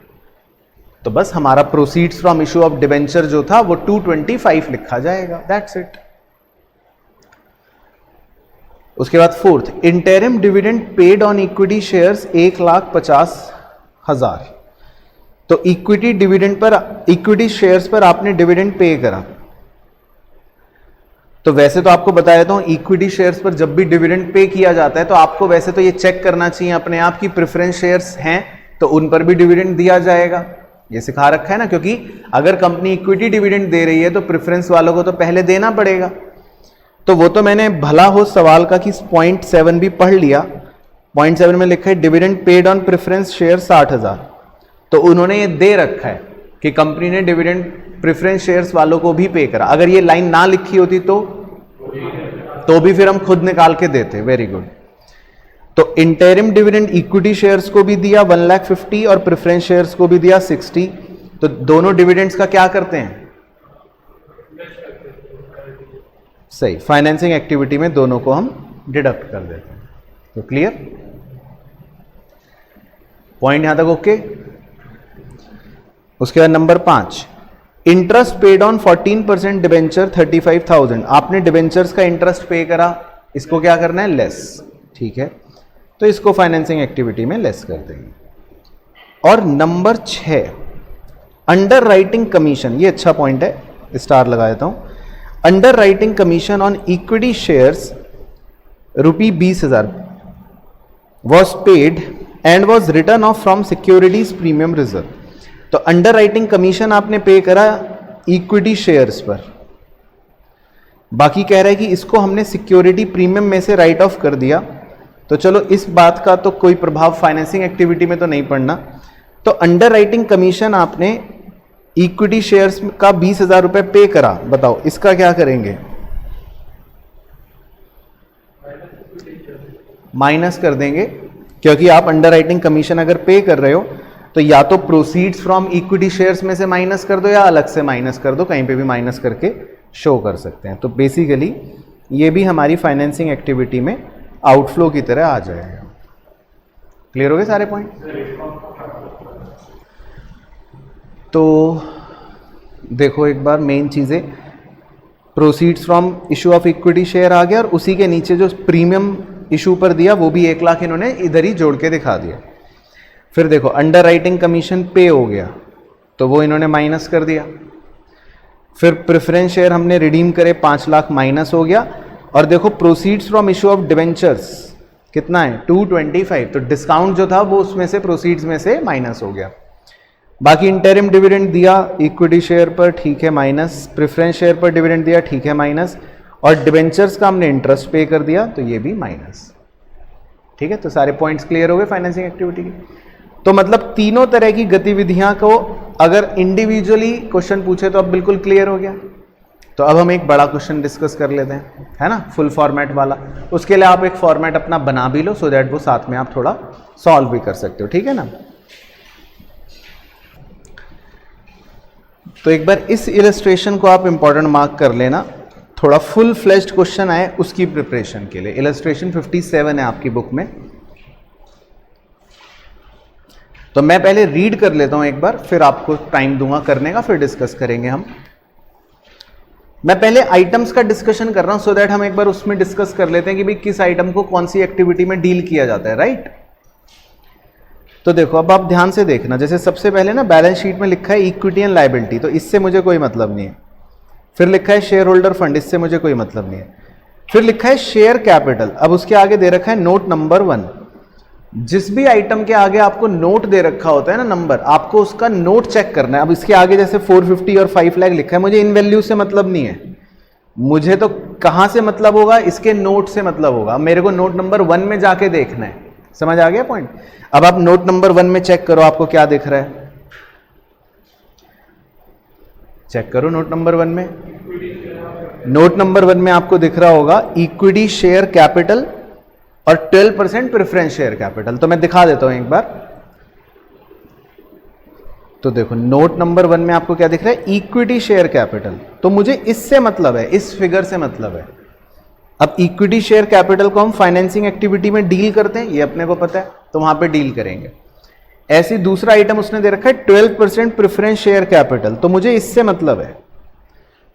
Speaker 1: तो बस हमारा proceeds from issue of debenture जो था वो 225 लिखा जाएगा, दैट्स इट। उसके बाद fourth, interim dividend paid on equity shares 1,50,000। तो equity dividend per, equity shares पर आपने डिविडेंड पे करा। तो वैसे तो आपको बता देता हूं, इक्विटी शेयर्स पर जब भी डिविडेंड पे किया जाता है तो आपको वैसे तो ये चेक करना चाहिए अपने आप की प्रेफरेंस शेयर्स हैं तो उन पर भी डिविडेंड दिया जाएगा, ये सिखा रखा है ना, क्योंकि अगर कंपनी इक्विटी डिविडेंड दे रही है तो प्रेफरेंस वालों को तो पहले देना पड़ेगा। तो वो तो मैंने भला हो सवाल का कि पॉइंट 7 भी पढ़ लिया। पॉइंट 7 में लिखा है dividend paid on preference share 60,000, तो उन्होंने ये दे रखा है कि कंपनी ने डिविडेंड प्रेफरेंस शेयर्स वालों को भी पे करा। अगर ये लाइन ना लिखी होती तो भी फिर हम खुद निकाल के देते। Very good. तो इंटरिम डिविडेंड इक्विटी शेयर्स को भी दिया 1,50,000 और प्रेफरेंस शेयर्स को भी दिया 60। तो दोनों डिविडेंड्स का क्या करते हैं, सही, फाइनेंसिंग एक्टिविटी में दोनों को हम डिडक्ट कर देते हैं। तो क्लियर पॉइंट यहां तक, ओके। उसके बाद number 5, interest paid on 14% debenture 35,000। आपने डिबेंचर्स का इंटरेस्ट पे करा, इसको क्या करना है, लेस, ठीक है, तो इसको फाइनेंसिंग एक्टिविटी में लेस कर देंगे। और नंबर 6, अंडर राइटिंग कमीशन, ये अच्छा पॉइंट है, स्टार लगा देता हूं। Under writing commission on equity shares ₹20,000 was paid and was return of from securities premium reserve. तो अंडर राइटिंग कमीशन आपने पे करा इक्विटी शेयर्स पर, बाकी कह रहा है कि इसको हमने सिक्योरिटी प्रीमियम में से राइट ऑफ कर दिया। तो चलो इस बात का तो कोई प्रभाव फाइनेंसिंग एक्टिविटी में तो नहीं पड़ना। तो अंडर राइटिंग कमीशन आपने इक्विटी शेयर्स का 20,000 रुपए पे करा, बताओ इसका क्या करेंगे, माइनस कर देंगे, क्योंकि आप अंडर राइटिंग कमीशन अगर पे कर रहे हो तो या तो प्रोसीड्स फ्रॉम इक्विटी शेयर्स में से माइनस कर दो या अलग से माइनस कर दो, कहीं पे भी माइनस करके शो कर सकते हैं। तो बेसिकली ये भी हमारी फाइनेंसिंग एक्टिविटी में आउटफ्लो की तरह आ जाएगा। क्लियर हो गए सारे पॉइंट? तो देखो एक बार मेन चीजें, proceeds from issue of equity share आ गया और उसी के नीचे जो प्रीमियम इशू पर दिया वो भी 1 लाख इन्होंने इधर ही जोड़ के दिखा दिया। फिर देखो अंडर राइटिंग कमीशन पे हो गया तो वो इन्होंने माइनस कर दिया। फिर प्रेफरेंस शेयर हमने रिडीम करे 5 लाख माइनस हो गया। और देखो proceeds from issue of debentures कितना है 225, तो डिस्काउंट जो था वो उसमें से प्रोसीड्स में से माइनस हो गया। बाकी इंटरिम डिविडेंड दिया इक्विटी शेयर पर, ठीक है माइनस, प्रेफरेंस शेयर पर डिविडेंड दिया, ठीक है माइनस, और डिवेंचर्स का हमने इंटरेस्ट पे कर दिया तो ये भी माइनस। ठीक है, तो सारे पॉइंट्स क्लियर हो गए फाइनेंसिंग एक्टिविटी के। तो मतलब तीनों तरह की गतिविधियां को अगर इंडिविजुअली क्वेश्चन पूछे तो अब बिल्कुल क्लियर हो गया। तो अब हम एक बड़ा क्वेश्चन डिस्कस कर लेते हैं, है ना, फुल फॉर्मेट वाला। उसके लिए आप एक फॉर्मेट अपना बना भी लो सो दैट वो साथ में आप थोड़ा सॉल्व भी कर सकते हो, ठीक है ना। तो एक बार इस इलस्ट्रेशन को आप इंपॉर्टेंट मार्क कर लेना, थोड़ा फुल फ्लेश्ड क्वेश्चन आए उसकी प्रिपरेशन के लिए। इलस्ट्रेशन 57 है आपकी बुक में। तो मैं पहले रीड कर लेता हूं एक बार, फिर आपको टाइम दूंगा करने का, फिर डिस्कस करेंगे हम। मैं पहले आइटम्स का डिस्कशन कर रहा हूं सो दैट हम एक बार उसमें डिस्कस कर लेते हैं कि भाई किस आइटम को कौन सी एक्टिविटी में डील किया जाता है, राइट। तो देखो अब आप ध्यान से देखना, जैसे सबसे पहले ना बैलेंस शीट में लिखा है इक्विटी एंड लायबिलिटी, तो इससे मुझे कोई मतलब नहीं है। फिर लिखा है शेयर होल्डर फंड, इससे मुझे कोई मतलब नहीं है। फिर लिखा है शेयर कैपिटल, अब उसके आगे दे रखा है नोट नंबर 1। जिस भी आइटम के आगे आपको नोट दे रखा होता है ना नंबर, आपको उसका नोट चेक करना है। अब इसके आगे जैसे 450 और 5 लाख लिखा है, मुझे इन वैल्यू से मतलब नहीं है, मुझे तो कहां से मतलब होगा, इसके नोट से मतलब होगा। मेरे को नोट नंबर 1 में जाके देखना है, समझ आ गया पॉइंट। अब आप नोट नंबर 1 में चेक करो आपको क्या दिख रहा है, चेक करो नोट नंबर 1 में। नोट नंबर 1 में आपको दिख रहा होगा इक्विटी शेयर कैपिटल और 12% प्रेफरेंस शेयर कैपिटल। तो मैं दिखा देता हूं एक बार। तो देखो नोट नंबर 1 में आपको क्या दिख रहा है, इक्विटी शेयर कैपिटल। तो मुझे इससे मतलब है, इस फिगर से मतलब है। अब इक्विटी शेयर कैपिटल को हम फाइनेंसिंग एक्टिविटी में डील करते हैं, ये अपने को पता है, तो वहां पे डील करेंगे। ऐसी दूसरा आइटम उसने दे रखा है 12% प्रेफरेंस शेयर कैपिटल, तो मुझे इससे मतलब है।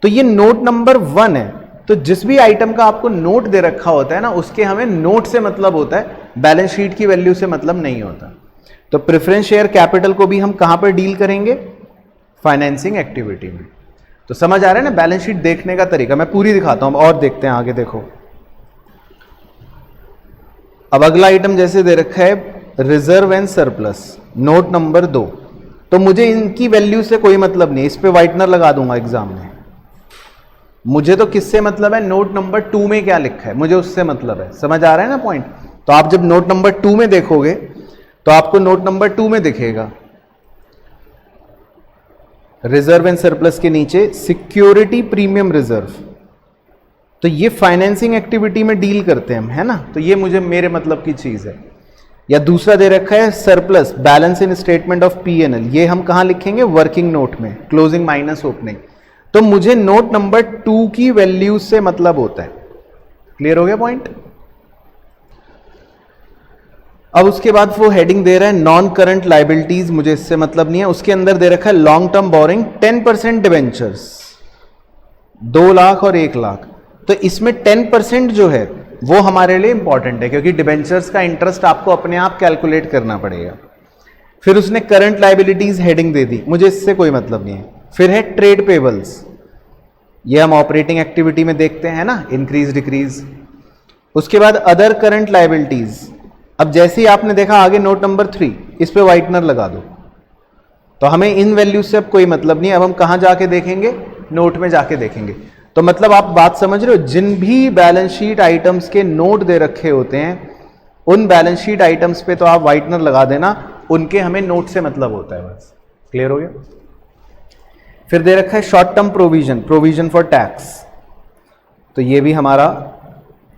Speaker 1: तो ये नोट नंबर 1 है, तो जिस भी आइटम का आपको नोट दे रखा होता है ना, उसके हमें नोट से मतलब होता है, बैलेंस शीट की वैल्यू से मतलब नहीं होता। तो प्रेफरेंस शेयर कैपिटल को भी हम कहां पर डील करेंगे, फाइनेंसिंग एक्टिविटी में। तो समझ आ रहा है ना बैलेंस शीट देखने का तरीका। मैं पूरी दिखाता हूं और देखते हैं आगे। देखो अब अगला आइटम जैसे दे रखा है reserve and surplus, note number 2। तो मुझे इनकी वैल्यू से कोई मतलब नहीं, इस पे व्हाइटनर लगा दूंगा एग्जाम में। मुझे तो किससे मतलब है, नोट नंबर 2 में क्या लिखा है मुझे उससे मतलब है। समझ आ रहा है ना पॉइंट। तो आप जब नोट नंबर 2 में देखोगे तो आपको नोट नंबर 2 में दिखेगा रिजर्व एंड सरप्लस के नीचे सिक्योरिटी प्रीमियम रिजर्व। तो ये फाइनेंसिंग एक्टिविटी में डील करते हैं हम, है ना। तो ये मुझे मेरे मतलब की चीज है। या दूसरा दे रखा है surplus balance in statement of P&L, ये हम कहां लिखेंगे, वर्किंग नोट में, क्लोजिंग माइनस ओपनिंग। तो मुझे नोट नंबर 2 की वैल्यू से मतलब होता है। क्लियर हो गया पॉइंट। अब उसके बाद वो हेडिंग दे रहा है नॉन करंट लायबिलिटीज, मुझे इससे मतलब नहीं है। उसके अंदर दे रखा है long term borrowing 10% debentures, 2 lakh और 1 लाख। तो इसमें 10% जो है वो हमारे लिए इंपॉर्टेंट है, क्योंकि डिवेंचर्स का इंटरेस्ट आपको अपने आप कैलकुलेट करना पड़ेगा। फिर उसने करंट लायबिलिटीज हेडिंग दे दी, मुझे इससे कोई मतलब नहीं है। फिर है ट्रेड पेबल्स, ये हम ऑपरेटिंग एक्टिविटी में देखते हैं ना, इंक्रीज डिक्रीज। उसके बाद अदर करंट लायबिलिटीज। अब जैसे ही आपने देखा आगे नोट नंबर 3, इस पे व्हाइटनर लगा दो। तो हमें इन वैल्यू से अब कोई मतलब नहीं है। अब हम कहां जाके देखेंगे, नोट में जाके देखेंगे। तो मतलब आप बात समझ रहे हो, जिन भी बैलेंस शीट आइटम्स के नोट दे रखे होते हैं उन बैलेंस शीट आइटम्स पे तो आप व्हाइटनर लगा देना, उनके हमें नोट से मतलब होता है बस। क्लियर हो गया। फिर दे रखा है short term provision, provision for tax. तो ये भी हमारा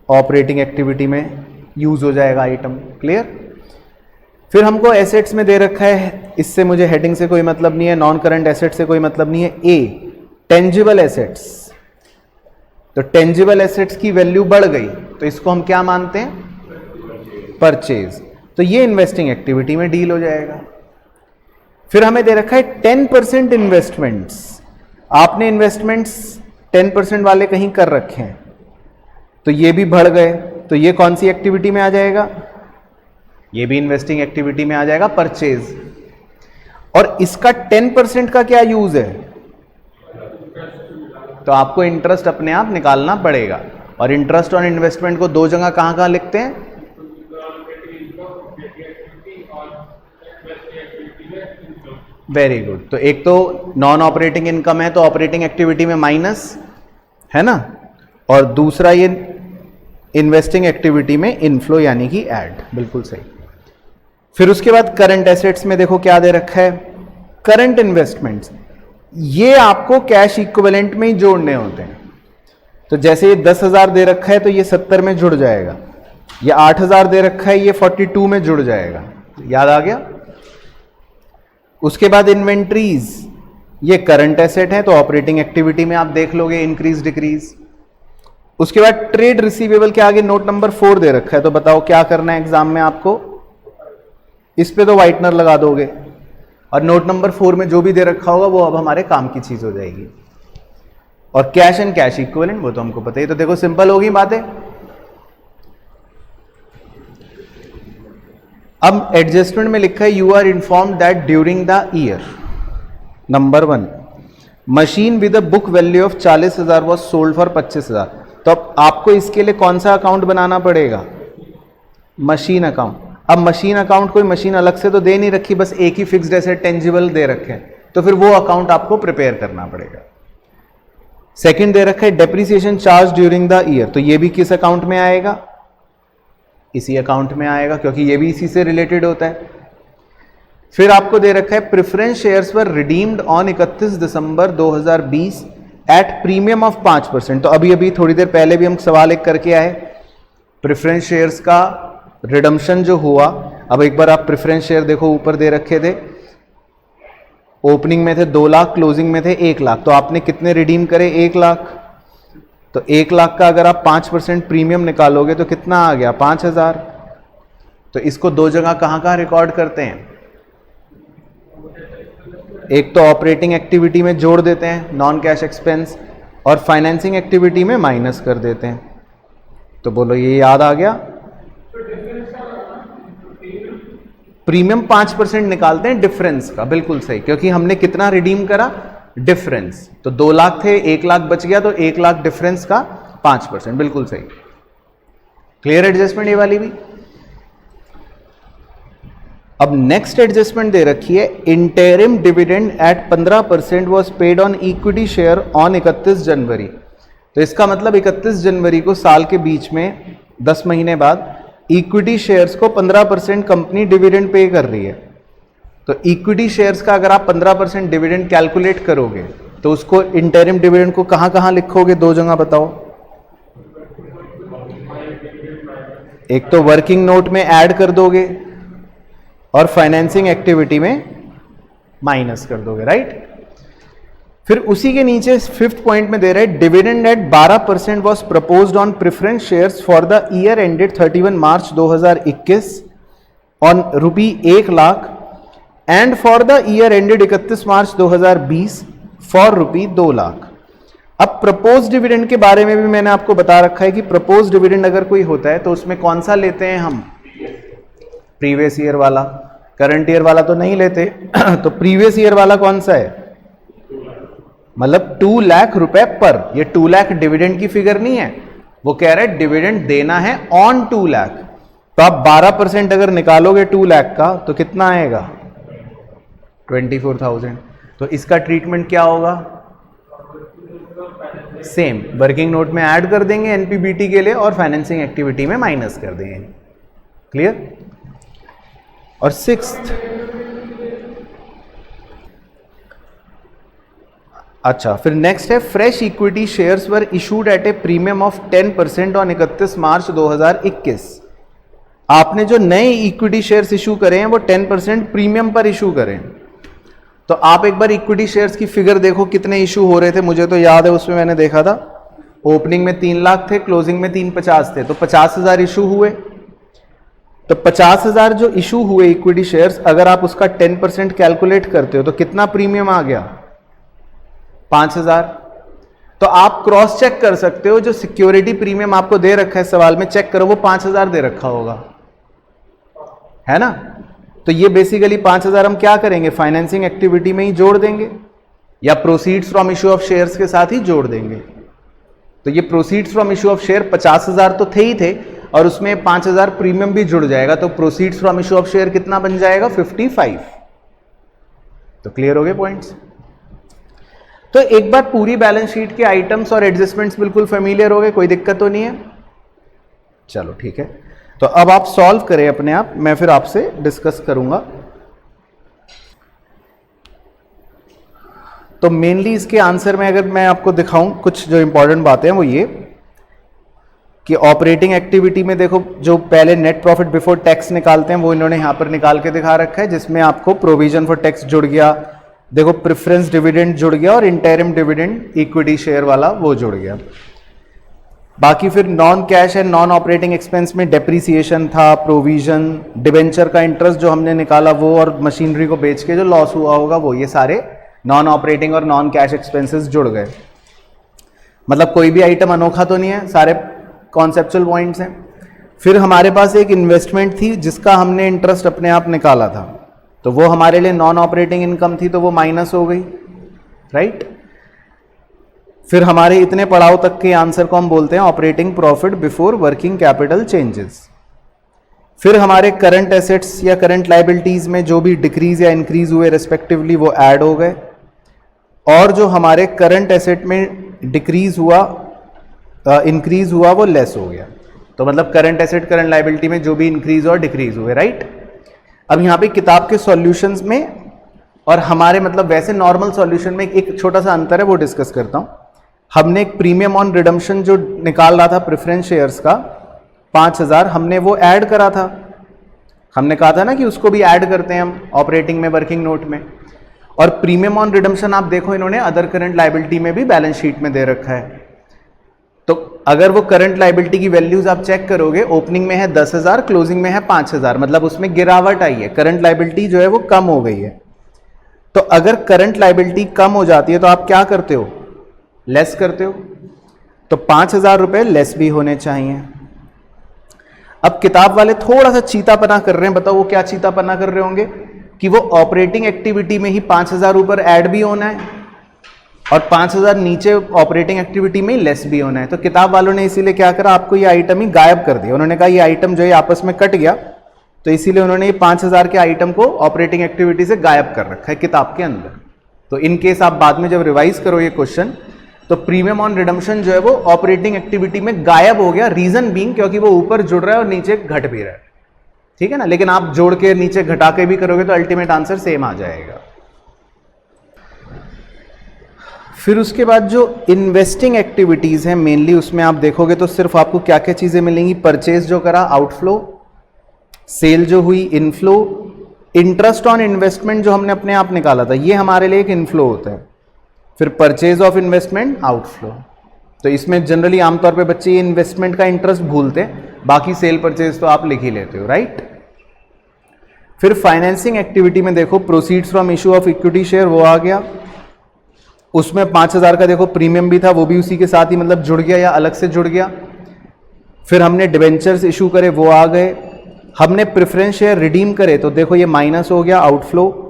Speaker 1: ऑपरेटिंग एक्टिविटी में यूज हो जाएगा आइटम। क्लियर। फिर हमको एसेट्स में दे रखा है, इससे मुझे हेडिंग से कोई मतलब नहीं है, नॉन करंट एसेट से कोई मतलब नहीं है। ए टेंजिबल एसेट्स, तो टेंजिबल एसेट्स की वैल्यू बढ़ गई तो इसको हम क्या मानते हैं, परचेज। तो ये इन्वेस्टिंग एक्टिविटी में डील हो जाएगा। फिर हमें दे रखा है 10% इन्वेस्टमेंट्स, आपने इन्वेस्टमेंट्स 10% वाले कहीं कर रखे हैं, तो ये भी बढ़ गए, तो ये कौन सी एक्टिविटी में आ जाएगा? ये भी इन्वेस्टिंग एक्टिविटी में आ जाएगा, परचेज। और इसका 10% का क्या यूज है? तो आपको इंटरेस्ट अपने आप निकालना पड़ेगा। और इंटरेस्ट ऑन इन्वेस्टमेंट को दो जगह कहां कहां लिखते हैं? Very good. तो एक तो नॉन ऑपरेटिंग इनकम है तो ऑपरेटिंग एक्टिविटी में माइनस है ना, और दूसरा ये इन्वेस्टिंग एक्टिविटी में इनफ्लो यानी कि ऐड। बिल्कुल सही। फिर उसके बाद करंट एसेट्स में देखो क्या दे रखा है, करंट इन्वेस्टमेंट्स, ये आपको कैश इक्विवेलेंट में ही जोड़ने होते हैं। तो जैसे ये 10,000 दे रखा है तो ये 70 में जुड़ जाएगा, ये 8,000 दे रखा है ये 42 में जुड़ जाएगा। याद आ गया? उसके बाद इन्वेंट्रीज, ये करंट एसेट है तो ऑपरेटिंग एक्टिविटी में आप देख लोगे इंक्रीज डिक्रीज। उसके बाद ट्रेड रिसीवेबल के आगे नोट नंबर 4 दे रखा है, तो बताओ क्या करना है एग्जाम में आपको? इस पे तो व्हाइटनर लगा दोगे, और नोट नंबर 4 में जो भी दे रखा होगा वो अब हमारे काम की चीज हो जाएगी। और कैश एंड कैश इक्विवेलेंट वो तो हमको पता ही। तो देखो सिंपल होगी बातें। अब एडजस्टमेंट में लिखा है you are inform that during the year number 1 machine with a book value of 40,000 was sold for 25,000। तो अब आपको इसके लिए कौन सा अकाउंट बनाना पड़ेगा? Machine account. अब मशीन अकाउंट कोई मशीन अलग से तो दे नहीं रखी, बस एक ही फिक्स्ड एसेट टेंजिबल दे रखे हैं, तो फिर वो अकाउंट आपको प्रिपेयर करना पड़ेगा। सेकंड दे रखा है depreciation charge during the year, तो ये भी किस अकाउंट में आएगा? इसी अकाउंट में आएगा, क्योंकि ये भी इसी से रिलेटेड होता है। फिर आपको दे रखा है preference shares were redeemed on 31 December 2020 at premium of 5%। तो अभी अभी थोड़ी देर पहले भी हम सवाल एक करके आए, प्रेफरेंस शेयर्स का रिडम्पशन जो हुआ। अब एक बार आप प्रेफरेंस शेयर देखो, ऊपर दे रखे थे, ओपनिंग में थे 2 लाख, क्लोजिंग में थे 1 लाख, तो आपने कितने रिडीम करे? 1 लाख। तो 1 लाख का अगर आप 5% प्रीमियम निकालोगे तो कितना आ गया? 5,000। तो इसको दो जगह कहां कहां रिकॉर्ड करते हैं? एक तो ऑपरेटिंग एक्टिविटी में जोड़ देते हैं नॉन कैश एक्सपेंस, और फाइनेंसिंग एक्टिविटी में माइनस कर देते हैं। तो बोलो ये याद आ गया? प्रीमियम 5% निकालते हैं डिफरेंस का। बिल्कुल सही, क्योंकि हमने कितना रिडीम करा? डिफरेंस। तो 2 लाख थे, 1 लाख बच गया, तो 1 लाख डिफरेंस का 5%। बिल्कुल सही। क्लियर एडजस्टमेंट ये वाली भी। अब नेक्स्ट एडजस्टमेंट दे रखी है interim dividend at 15% was paid on equity share on 31 January. तो इसका मतलब 31 जनवरी को साल के बीच में 10 महीने बाद इक्विटी शेयर्स को 15% कंपनी डिविडेंड पे कर रही है। तो इक्विटी शेयर्स का अगर आप 15% डिविडेंड कैलकुलेट करोगे तो उसको इंटरिम डिविडेंड को कहां कहां लिखोगे? दो जगह बताओ। एक तो वर्किंग नोट में ऐड कर दोगे और फाइनेंसिंग एक्टिविटी में माइनस कर दोगे, राइट। फिर उसी के नीचे 5th पॉइंट में दे रहे हैं dividend at 12% was proposed on preference shares for the year ended 31 March 2021 on ₹1 lakh and for the year ended 31 March 2020 for ₹2 lakh. अब प्रपोज डिविडेंड के बारे में भी मैंने आपको बता रखा है कि प्रपोज डिविडेंड अगर कोई होता है तो उसमें कौन सा लेते हैं हम? प्रीवियस ईयर वाला। करंट ईयर वाला तो नहीं लेते। तो प्रीवियस ईयर वाला कौन सा है? मतलब 2 लाख रुपए पर। ये 2 लाख डिविडेंड की फिगर नहीं है, वो कह रहे डिविडेंड देना है ऑन 2 लाख। तो आप 12% अगर निकालोगे 2 लाख का तो कितना आएगा? 24,000। तो इसका ट्रीटमेंट क्या होगा? सेम, वर्किंग नोट में ऐड कर देंगे एनपीबीटी के लिए और फाइनेंसिंग एक्टिविटी में माइनस कर देंगे। क्लियर? और 6th, अच्छा फिर नेक्स्ट है fresh equity shares were issued at A premium of 10% on 31 March 2021। आपने जो नए इक्विटी शेयर्स इशू करे हैं वो 10% प्रीमियम पर इशू करें। तो आप एक बार इक्विटी शेयर्स की फिगर देखो कितने इशू हो रहे थे। मुझे तो याद है उसमें मैंने देखा था ओपनिंग में 3 लाख थे, क्लोजिंग में 350 थे, तो 50,000 इशू हुए। तो 50,000 जो इशू हुए इक्विटी शेयर्स, अगर आप उसका 10% कैलकुलेट करते हो तो कितना प्रीमियम आ गया? 5,000। तो आप क्रॉस चेक कर सकते हो, जो सिक्योरिटी प्रीमियम आपको दे रखा है सवाल में, चेक करो वो 5,000 दे रखा होगा, है ना? तो ये बेसिकली 5,000 हम क्या करेंगे, फाइनेंसिंग एक्टिविटी में ही जोड़ देंगे या proceeds from issue of shares के साथ ही जोड़ देंगे। तो ये proceeds from issue of share 50,000 तो थे ही थे, और उसमें 5,000 प्रीमियम भी जुड़ जाएगा, तो proceeds from issue of share कितना बन जाएगा? 55। तो क्लियर हो गए पॉइंट्स? तो एक बार पूरी बैलेंस शीट के आइटम्स और एडजस्टमेंट्स बिल्कुल फेमिलियर हो गए, कोई दिक्कत तो नहीं है? चलो ठीक है, तो अब आप सॉल्व करें अपने आप, मैं फिर आपसे डिस्कस करूंगा। तो मेनली इसके आंसर में अगर मैं आपको दिखाऊं कुछ जो इंपॉर्टेंट बातें हैं, वो ये कि ऑपरेटिंग एक्टिविटी में देखो, जो पहले नेट प्रॉफिट बिफोर टैक्स निकालते हैं वो इन्होंने यहां पर निकाल के दिखा रखा है, जिसमें आपको प्रोविजन फॉर टैक्स जुड़ गया, देखो प्रेफरेंस डिविडेंड जुड़ गया, और इंटरिम डिविडेंड इक्विटी शेयर वाला वो जुड़ गया। बाकी फिर non cash and non operating expense में डेप्रीसिएशन था, प्रोविजन, डिबेंचर का इंटरेस्ट जो हमने निकाला वो, और मशीनरी को बेच के जो लॉस हुआ होगा वो, ये सारे नॉन ऑपरेटिंग और नॉन कैश एक्सपेंसेस जुड़ गए। मतलब कोई भी आइटम अनोखा तो नहीं है, सारे कॉन्सेप्चुअल पॉइंट्स हैं। फिर हमारे पास एक इन्वेस्टमेंट थी जिसका हमने इंटरेस्ट अपने आप निकाला था, तो वो हमारे लिए नॉन ऑपरेटिंग इनकम थी, तो वो माइनस हो गई, राइट। फिर हमारे इतने पड़ाव तक के आंसर को हम बोलते हैं operating profit before working capital changes. फिर हमारे करंट एसेट्स या करंट लाइबिलिटीज में जो भी डिक्रीज या इंक्रीज हुए रेस्पेक्टिवली वो ऐड हो गए, और जो हमारे करंट एसेट में डिक्रीज हुआ इंक्रीज हुआ वो लेस हो गया। तो मतलब करंट एसेट करंट लाइबिलिटी में जो भी इंक्रीज और डिक्रीज हुए, राइट। अब यहाँ पे किताब के सॉल्यूशंस में और हमारे मतलब वैसे नॉर्मल सॉल्यूशन में एक छोटा सा अंतर है, वो डिस्कस करता हूँ। हमने एक प्रीमियम ऑन रिडम्पशन जो निकाल रहा था प्रेफरेंस शेयर्स का 5,000, हमने वो ऐड करा था। हमने कहा था ना कि उसको भी ऐड करते हैं हम ऑपरेटिंग में, वर्किंग नोट में। और प्रीमियम ऑन रिडम्पशन आप देखो इन्होंने अदर करंट लाइबिलिटी में भी बैलेंस शीट में दे रखा है। तो अगर वो करंट लाइबिलिटी की वैल्यूज आप चेक करोगे, ओपनिंग में है 10,000, क्लोजिंग में है 5,000, मतलब उसमें गिरावट आई है, करंट लाइबिलिटी जो है वो कम हो गई है। तो अगर करंट लाइबिलिटी कम हो जाती है तो आप क्या करते हो? लेस करते हो। तो 5,000 रुपए लेस भी होने चाहिए। अब किताब वाले थोड़ा सा चीतापना कर रहे हैं, बताओ वो क्या चीतापना कर रहे होंगे कि वो ऑपरेटिंग एक्टिविटी में ही 5,000 ऊपर ऐड भी होना है और 5,000 नीचे ऑपरेटिंग एक्टिविटी में ही लेस भी होना है। तो किताब वालों ने इसीलिए क्या करा, आपको ये आइटम ही गायब कर दिया। उन्होंने कहा ये आइटम जो है आपस में कट गया, तो इसीलिए उन्होंने ये 5,000 के आइटम को ऑपरेटिंग एक्टिविटी से गायब कर रखा है किताब के अंदर। तो इन केस आप बाद में जब रिवाइज करो ये क्वेश्चन, तो प्रीमियम ऑन रिडम्पशन जो है वो ऑपरेटिंग एक्टिविटी में गायब हो गया, रीजन बीइंग क्योंकि वो ऊपर जुड़ रहा है और नीचे घट भी रहा है, ठीक है ना। लेकिन आप जोड़ के नीचे घटा के भी करोगे तो अल्टीमेट आंसर सेम आ जाएगा। फिर उसके बाद जो इन्वेस्टिंग एक्टिविटीज हैं मेनली, उसमें आप देखोगे तो सिर्फ आपको क्या क्या चीजें मिलेंगी। परचेज जो करा आउटफ्लो, सेल जो हुई इनफ्लो, इंटरेस्ट ऑन इन्वेस्टमेंट जो हमने अपने आप निकाला था ये हमारे लिए एक इनफ्लो होता है। फिर परचेज ऑफ इन्वेस्टमेंट आउटफ्लो। तो इसमें जनरली आमतौर पे बच्चे ये इन्वेस्टमेंट का इंटरेस्ट भूलते हैं, बाकी सेल परचेज तो आप लिख ही लेते हो, राइट। फिर फाइनेंसिंग एक्टिविटी में देखो proceeds from issue of equity share वो आ गया, उसमें 5,000 का देखो प्रीमियम भी था, वो भी उसी के साथ ही मतलब जुड़ गया या अलग से जुड़ गया। फिर हमने डिबेंचर्स इशू करे वो आ गए, हमने प्रेफरेंस शेयर रिडीम करे तो देखो ये माइनस हो गया आउटफ्लो,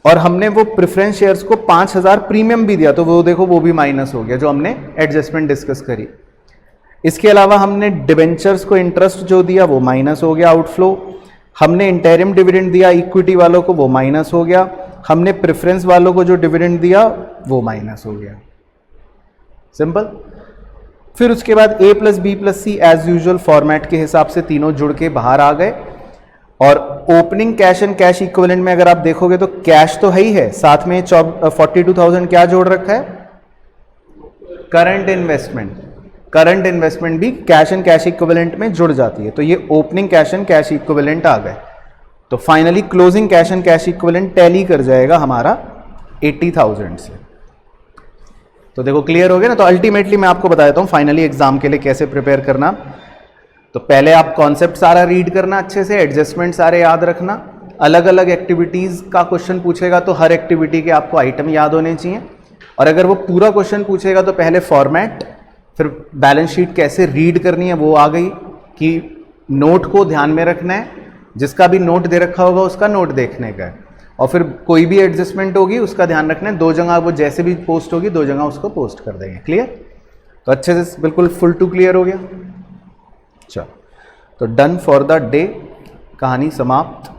Speaker 1: और हमने वो प्रेफरेंस शेयर्स को 5,000 प्रीमियम भी दिया तो वो देखो वो भी माइनस हो गया, जो हमने एडजस्टमेंट डिस्कस करी। इसके अलावा हमने डिबेंचर्स को इंटरेस्ट जो दिया वो माइनस हो गया आउटफ्लो, हमने इंटरिम डिविडेंड दिया इक्विटी वालों को वो माइनस हो गया, हमने प्रेफरेंस वालों को जो डिविडेंड दिया वो माइनस हो गया, सिंपल। फिर उसके बाद A plus B plus C as usual format के हिसाब से तीनों जुड़ के बाहर आ गए। और opening cash and cash equivalent में अगर आप देखोगे तो कैश तो है ही है, साथ में 42,000 क्या जोड़ रखा है? Current investment. करंट इन्वेस्टमेंट भी कैश एंड कैश इक्विवेलेंट में जुड़ जाती है, तो ये opening cash and cash equivalent आ गए। तो finally closing cash and cash equivalent tally कर जाएगा हमारा 80,000 से। तो देखो क्लियर हो गया ना। तो अल्टीमेटली मैं आपको बता देता हूं फाइनली एग्जाम के लिए कैसे प्रिपेयर करना। तो पहले आप कॉन्सेप्ट सारा रीड करना अच्छे से, एडजस्टमेंट सारे याद रखना, अलग अलग एक्टिविटीज़ का क्वेश्चन पूछेगा तो हर एक्टिविटी के आपको आइटम याद होने चाहिए, और अगर वो पूरा क्वेश्चन पूछेगा तो पहले फॉर्मेट, फिर बैलेंस शीट कैसे रीड करनी है वो आ गई, कि नोट को ध्यान में रखना है, जिसका भी नोट दे रखा होगा उसका नोट देखने का है, और फिर कोई भी एडजस्टमेंट होगी उसका ध्यान रखना है, 2 जगह वो जैसे भी पोस्ट होगी 2 जगह उसको पोस्ट कर देंगे। क्लियर? तो अच्छे से बिल्कुल फुल टू क्लियर हो गया। चलो, तो डन फॉर द डे, कहानी समाप्त।